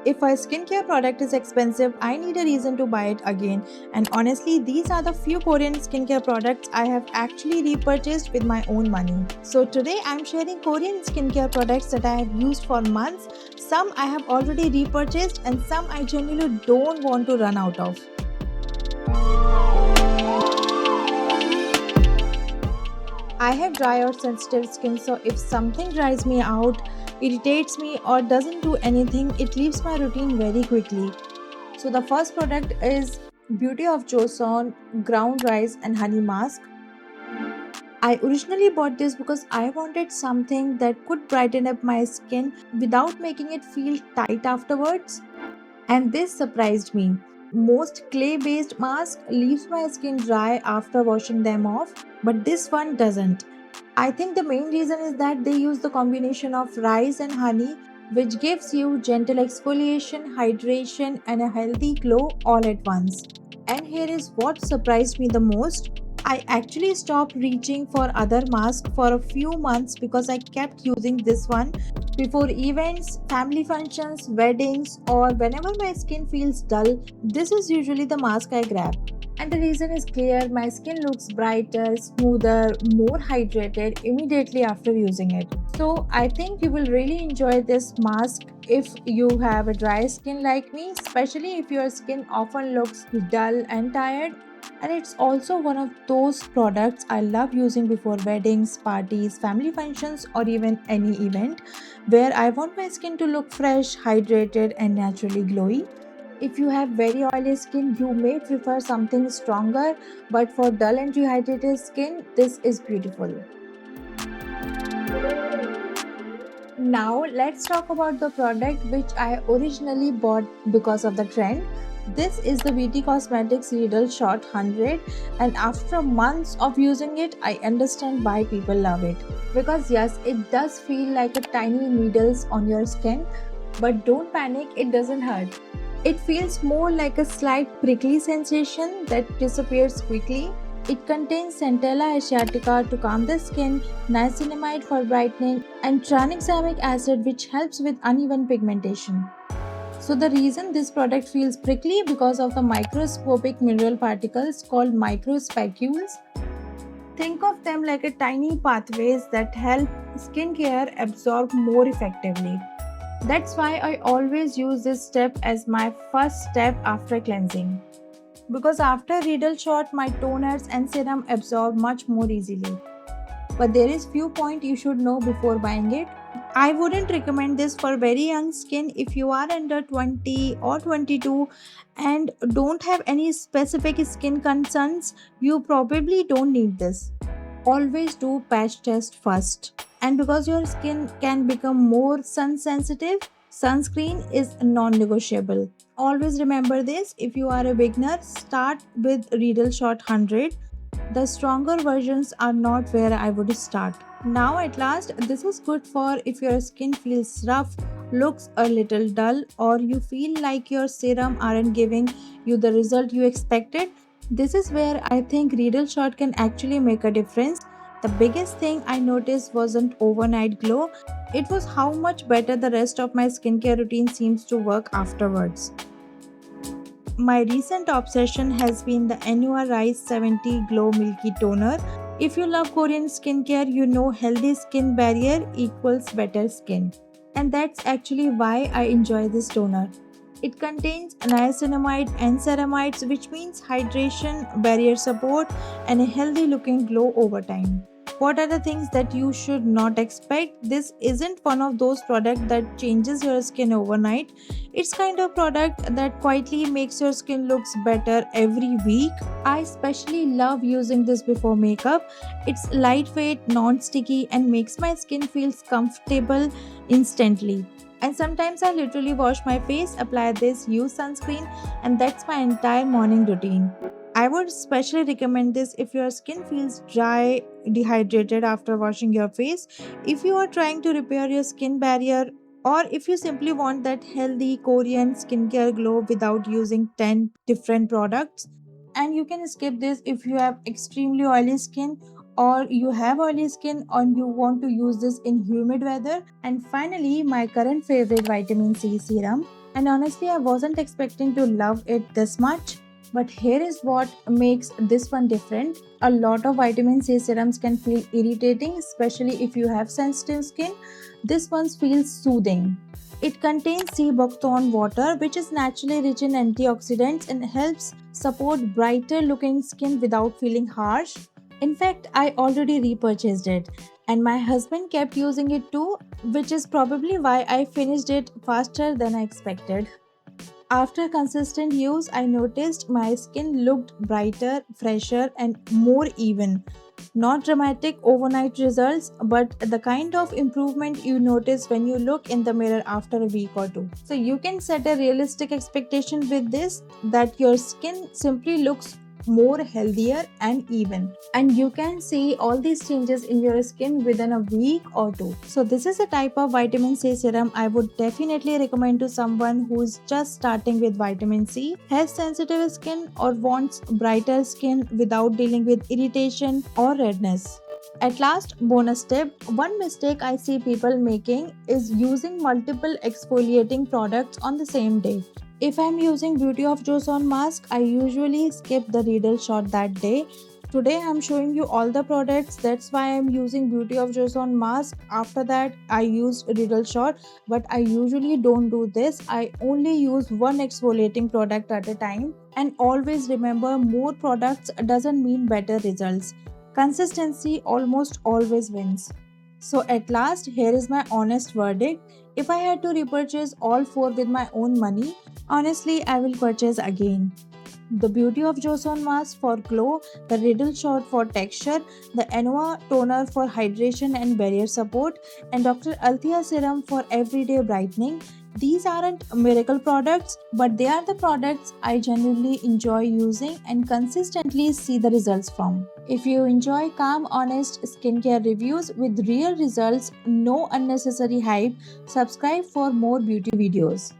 If a skincare product is expensive, I need a reason to buy it again. And honestly, these are the few Korean skincare products I have actually repurchased with my own money. So today I'm sharing Korean skincare products that I have used for months. Some I have already repurchased and some I genuinely don't want to run out of. I have dry or sensitive skin, so if something dries me out, irritates me, or doesn't do anything, it leaves my routine very quickly. So the first product is Beauty of Joseon Ground Rice and Honey Mask. I originally bought this because I wanted something that could brighten up my skin without making it feel tight afterwards. And this surprised me. Most clay-based masks leaves my skin dry after washing them off, but this one doesn't. I think the main reason is that they use the combination of rice and honey, which gives you gentle exfoliation, hydration, and a healthy glow all at once. And here is what surprised me the most. I actually stopped reaching for other masks for a few months because I kept using this one before events, family functions, weddings, or whenever my skin feels dull. This is usually the mask I grab. And the reason is clear, my skin looks brighter, smoother, more hydrated immediately after using it. So, I think you will really enjoy this mask if you have a dry skin like me, especially if your skin often looks dull and tired. And it's also one of those products I love using before weddings, parties, family functions, or even any event where I want my skin to look fresh, hydrated, and naturally glowy. If you have very oily skin, you may prefer something stronger, but for dull and dehydrated skin, this is beautiful. Now, let's talk about the product which I originally bought because of the trend. This is the BT Cosmetics Riddle Shot 100, and after months of using it, I understand why people love it. Because, yes, it does feel like a tiny needles on your skin, but don't panic, it doesn't hurt. It feels more like a slight prickly sensation that disappears quickly. It contains Centella asiatica to calm the skin, niacinamide for brightening, and tranexamic acid which helps with uneven pigmentation. So the reason this product feels prickly because of the microscopic mineral particles called microspacules. Think of them like a tiny pathways that help skincare absorb more effectively. That's why I always use this step as my first step after cleansing. Because after Riddle shot, my toners and serum absorb much more easily. But there is few points you should know before buying it. I wouldn't recommend this for very young skin. If you are under 20 or 22 and don't have any specific skin concerns, you probably don't need this. Always do patch test first. And because your skin can become more sun sensitive, sunscreen is non-negotiable. Always remember this. If you are a beginner, start with Riddle Shot 100. The stronger versions are not where I would start. Now, at last, this is good for if your skin feels rough, looks a little dull, or you feel like your serum aren't giving you the result you expected. This is where I think Riddle Shot can actually make a difference. The biggest thing I noticed wasn't overnight glow, it was how much better the rest of my skincare routine seems to work afterwards. My recent obsession has been the Anua Rice 70 Glow Milky Toner. If you love Korean skincare, you know healthy skin barrier equals better skin. And that's actually why I enjoy this toner. It contains niacinamide and ceramides, which means hydration, barrier support, and a healthy looking glow over time. What are the things that you should not expect? This isn't one of those products that changes your skin overnight. It's kind of product that quietly makes your skin looks better every week. I especially love using this before makeup. It's lightweight, non-sticky, and makes my skin feels comfortable instantly. And sometimes I literally wash my face, apply this, use sunscreen, and that's my entire morning routine. I would especially recommend this if your skin feels dry, dehydrated after washing your face, if you are trying to repair your skin barrier, or if you simply want that healthy Korean skincare glow without using 10 different products. And you can skip this if you have extremely oily skin or you have oily skin and you want to use this in humid weather. And finally, my current favorite vitamin C serum. And honestly, I wasn't expecting to love it this much. But here is what makes this one different. A lot of vitamin C serums can feel irritating, especially if you have sensitive skin. This one feels soothing. It contains sea buckthorn water, which is naturally rich in antioxidants and helps support brighter looking skin without feeling harsh. In fact, I already repurchased it, and my husband kept using it too, which is probably why I finished it faster than I expected. After consistent use, I noticed my skin looked brighter, fresher, and more even. Not dramatic overnight results, but the kind of improvement you notice when you look in the mirror after a week or two. So, you can set a realistic expectation with this that your skin simply looks more healthier and even, and you can see all these changes in your skin within a week or two. So this is a type of vitamin C serum I would definitely recommend to someone who's just starting with vitamin C, has sensitive skin, or wants brighter skin without dealing with irritation or redness. At last, bonus tip, one mistake I see people making is using multiple exfoliating products on the same day. If I'm using Beauty of Joseon mask, I usually skip the Riedel shot that day. Today I'm showing you all the products. That's why I'm using Beauty of Joseon mask. After that, I used Riedel shot, but I usually don't do this. I only use one exfoliating product at a time. And always remember, more products doesn't mean better results. Consistency almost always wins. So at last, here is my honest verdict. If I had to repurchase all four with my own money, honestly, I will purchase again. The Beauty of Joseon mask for glow, the Riddle shot for texture, the Enova toner for hydration and barrier support, and Dr. Althea serum for everyday brightening. These aren't miracle products, but they are the products I genuinely enjoy using and consistently see the results from. If you enjoy calm, honest skincare reviews with real results, no unnecessary hype, subscribe for more beauty videos.